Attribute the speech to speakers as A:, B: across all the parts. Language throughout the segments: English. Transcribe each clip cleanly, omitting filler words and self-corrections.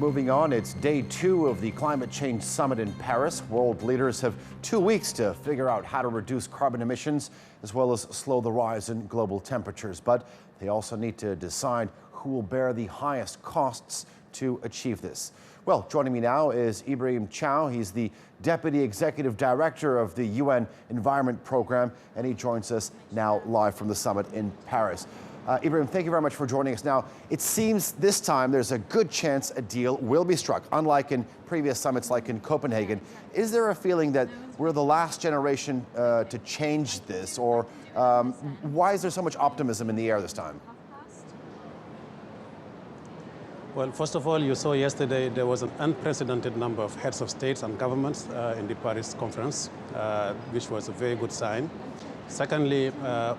A: Moving on, it's day 2 of the Climate Change Summit in Paris. World leaders have 2 weeks to figure out how to reduce carbon emissions as well as slow the rise in global temperatures. But they also need to decide who will bear the highest costs to achieve this. Well, joining me now is Ibrahim Thiaw. He's the Deputy Executive Director of the UN Environment Program, and he joins us now live from the summit in Paris. Ibrahim, thank you very much for joining us. Now, it seems this time there's a good chance a deal will be struck, unlike in previous summits like in Copenhagen. Is there a feeling that we're the last generation to change this, or why is there so much optimism in the air this time?
B: Well, first of all, you saw yesterday there was an unprecedented number of heads of states and governments in the Paris conference, which was a very good sign. Secondly,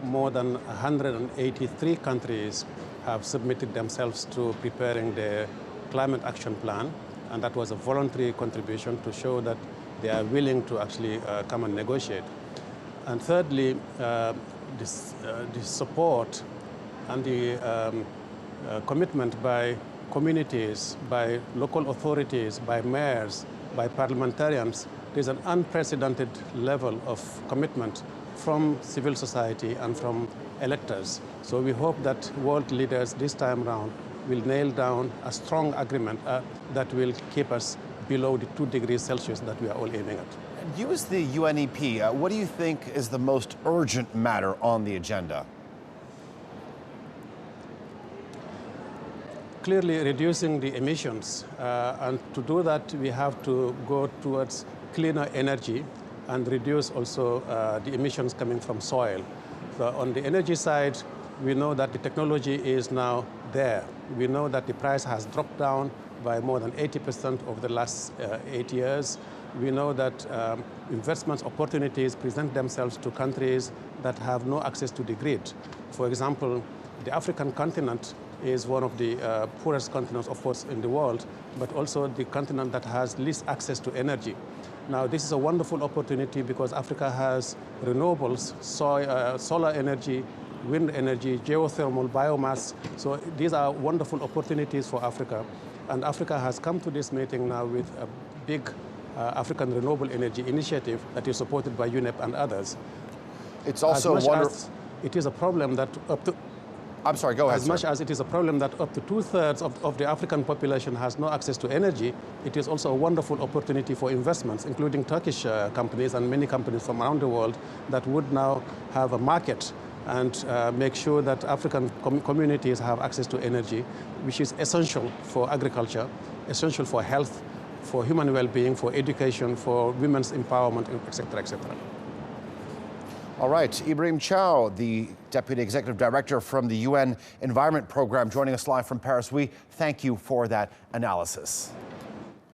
B: more than 183 countries have submitted themselves to preparing the climate action plan, and that was a voluntary contribution to show that they are willing to actually come and negotiate. And thirdly, the support and the commitment by communities, by local authorities, by mayors, by parliamentarians. There's an unprecedented level of commitment from civil society and from electors. So we hope that world leaders this time around will nail down a strong agreement that will keep us below the 2 degrees Celsius that we are all aiming at.
A: You as the UNEP, what do you think is the most urgent matter on the agenda?
B: Clearly reducing the emissions, and to do that we have to go towards cleaner energy and reduce also the emissions coming from soil. So on the energy side, we know that the technology is now there. We know that the price has dropped down by more than 80% over the last 8 years. We know that investment opportunities present themselves to countries that have no access to the grid. For example, the African continent is one of the poorest continents, of course, in the world, but also the continent that has least access to energy. Now, this is a wonderful opportunity because Africa has renewables, solar energy, wind energy, geothermal, biomass. So these are wonderful opportunities for Africa. And Africa has come to this meeting now with a big African renewable energy initiative that is supported by UNEP and others.
A: It's also wonderful.
B: It is a problem that up to
A: I'm sorry, go ahead,
B: As much as it is a problem that up to 2/3 of the African population has no access to energy, it is also a wonderful opportunity for investments, including Turkish companies and many companies from around the world that would now have a market and make sure that African communities have access to energy, which is essential for agriculture, essential for health, for human well-being, for education, for women's empowerment, etc., etc.
A: All right, Ibrahim Thiaw, the Deputy Executive Director from the UN Environment Program, joining us live from Paris. We thank you for that analysis.